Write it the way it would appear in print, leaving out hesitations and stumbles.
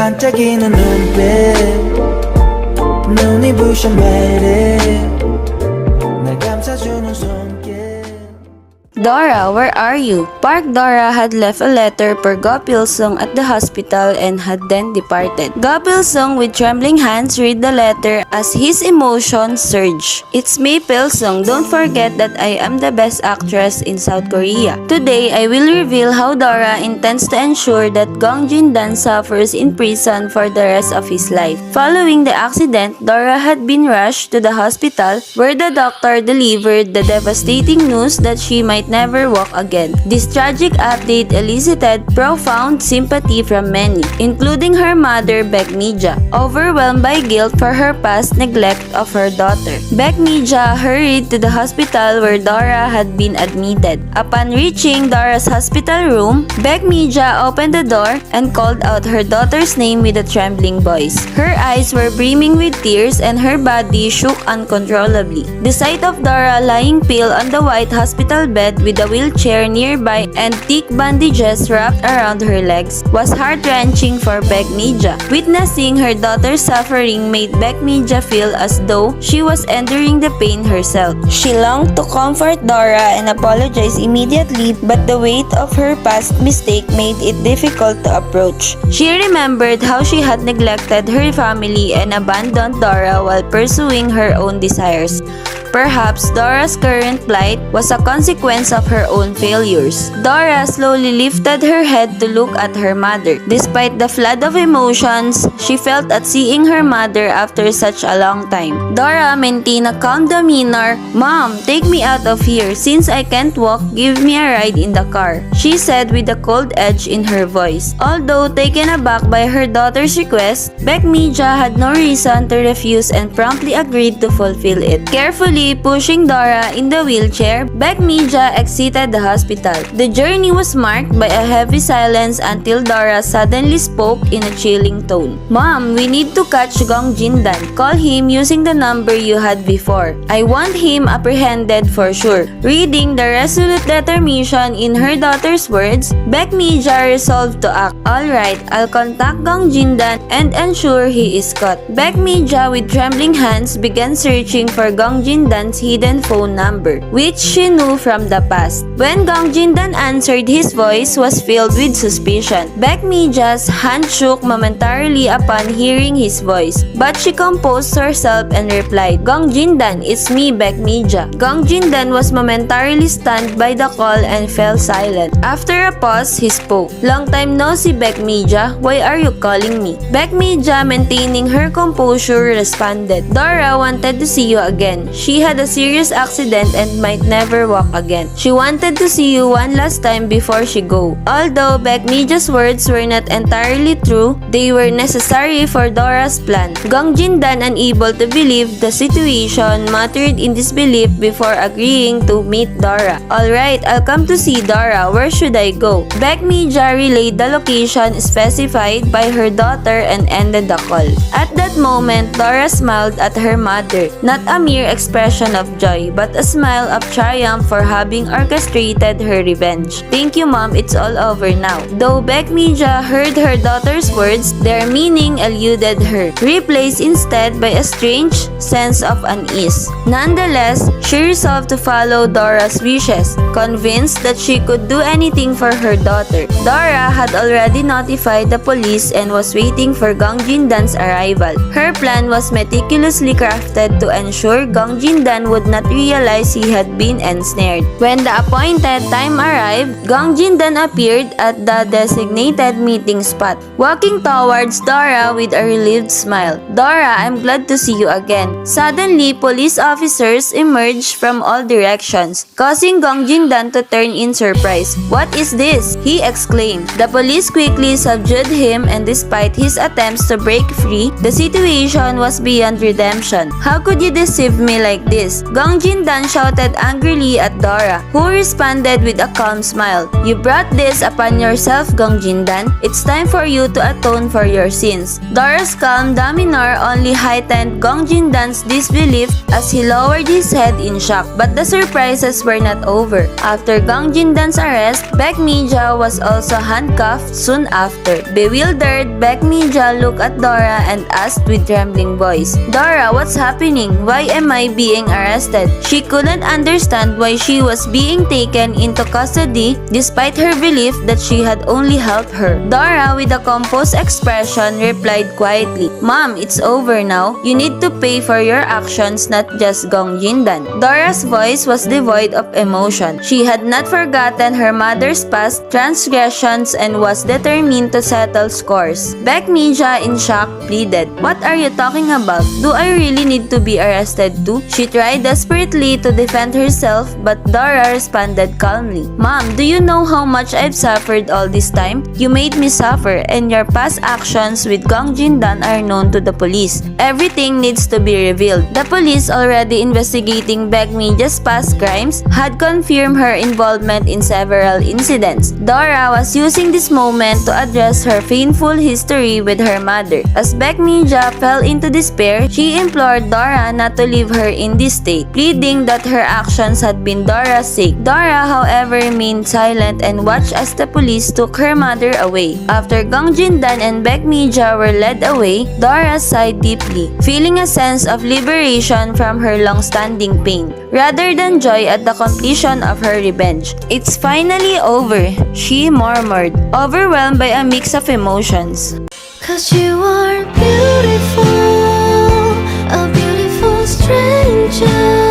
반짝이는 눈빛 눈이 부셔 매일 날 감싸주는 손길. Dora, where are you? Park Dora had left a letter for Pil Sung at the hospital and had then departed. Pil Sung, with trembling hands, read the letter as his emotions surged. It's me, Pil Sung. Don't forget that I am the best actress in South Korea. Today, I will reveal how Dora intends to ensure that Gong Jin-dan suffers in prison for the rest of his life. Following the accident, Dora had been rushed to the hospital where the doctor delivered the devastating news that she might never walk again. This tragic update elicited profound sympathy from many, including her mother, Baek Mi Ja, overwhelmed by guilt for her past neglect of her daughter. Baek Mi Ja hurried to the hospital where Dora had been admitted. Upon reaching Dora's hospital room, Baek Mi Ja opened the door and called out her daughter's name with a trembling voice. Her eyes were brimming with tears and her body shook uncontrollably. The sight of Dora lying pale on the white hospital bed with a wheelchair nearby and thick bandages wrapped around her legs was heart-wrenching for Baek Mi Ja. Witnessing her daughter's suffering made Baek Mi Ja feel as though she was enduring the pain herself. She longed to comfort Dora and apologize immediately, but the weight of her past mistake made it difficult to approach. She remembered how she had neglected her family and abandoned Dora while pursuing her own desires. Perhaps Dora's current plight was a consequence of her own failures. Dora slowly lifted her head to look at her mother. Despite the flood of emotions she felt at seeing her mother after such a long time, Dora maintained a calm demeanor. "Mom, take me out of here. Since I can't walk, give me a ride in the car," she said with a cold edge in her voice. Although taken aback by her daughter's request, Baek Mi Ja had no reason to refuse and promptly agreed to fulfill it. Carefully pushing Dora in the wheelchair, Baek Mi Ja exited the hospital. The journey was marked by a heavy silence until Dora suddenly spoke in a chilling tone. "Mom, we need to catch Gong Jin-dan. Call him using the number you had before. I want him apprehended for sure." Reading the resolute determination in her daughter's words, Baek Mi Ja resolved to act. "Alright, I'll contact Gong Jin-dan and ensure he is caught." Baek Mi Ja, with trembling hands, began searching for Gong Jin-dan's hidden phone number, which she knew from the past. When Gong Jin-dan answered, his voice was filled with suspicion. Baek Mi Ja's hand shook momentarily upon hearing his voice, but she composed herself and replied, "Gong Jin-dan, it's me, Baek Mi Ja." Gong Jin-dan was momentarily stunned by the call and fell silent. After a pause, he spoke. "Long time no see, Baek Mi Ja. Why are you calling me?" Baek Mi Ja, maintaining her composure, responded, "Dora wanted to see you again. She had a serious accident and might never walk again. She wanted to see you one last time before she go." Although Baek Mi Ja's words were not entirely true, they were necessary for Dora's plan. Gong Jin-dan, unable to believe the situation, muttered in disbelief before agreeing to meet Dora. "Alright, I'll come to see Dora. Where should I go?" Baek Mi Ja relayed the location specified by her daughter and ended the call. At that moment, Dora smiled at her mother, not a mere expression of joy, but a smile of triumph for having orchestrated her revenge. "Thank you, Mom. It's all over now." Though Baek Mi Ja heard her daughter's words, their meaning eluded her, replaced instead by a strange sense of unease. Nonetheless, she resolved to follow Dora's wishes, convinced that she could do anything for her daughter. Dora had already notified the police and was waiting for Gong Jin-dan's arrival. Her plan was meticulously crafted to ensure Gong Jin-dan would not realize he had been ensnared. When the appointed time arrived, Gong Jin-dan appeared at the designated meeting spot, walking towards Dora with a relieved smile. "Dora, I'm glad to see you again." Suddenly, police officers emerged from all directions, causing Gong Jin-dan to turn in surprise. "What is this?" he exclaimed. The police quickly subdued him, and despite his attempts to break free, the situation was beyond redemption. "How could you deceive me like like this? Gong Jindan shouted angrily at Dora, who responded with a calm smile. You brought this upon yourself, Gong Jindan. It's time for you to atone for your sins. Dora's calm demeanor only heightened Gong Jindan's disbelief as he lowered his head in shock. But the surprises were not over. After Gong Jindan's arrest, Baek Mi Ja was also handcuffed soon after. Bewildered, Baek Mi Ja looked at Dora and asked with trembling voice, Dora, what's happening? Why am I being arrested? She couldn't understand why she was being taken into custody despite her belief that she had only helped her. Dora, with a composed expression, replied quietly, Mom, it's over now. You need to pay for your actions, not just Gong Jindan. Dora's voice was devoid of emotion. She had not forgotten her mother's past transgressions and was determined to settle scores. Baek Mi Ja, in shock, pleaded, What are you talking about? Do I really need to be arrested too? She tried desperately to defend herself, but Dora responded calmly, Mom, do you know how much I've suffered all this time? You made me suffer, and your past actions with Gong Jindan are known to the police. Everything needs to be revealed. The police, already investigating Baek Mi Ja's past crimes, had confirmed her involvement in several incidents. Dora was using this moment to address her painful history with her mother. As Baek Mi Ja fell into despair, she implored Dora not to leave her in this state, pleading that her actions had been Dora's sake. Dora, however, remained silent and watched as the police took her mother away. After Gong Jindan and Baek Mi Ja were led away, Dora sighed deeply, feeling a sense of liberation from her long-standing pain, rather than joy at the completion of her revenge. It's finally over, she murmured, overwhelmed by a mix of emotions. 'Cause you are beautiful, a beautiful stranger.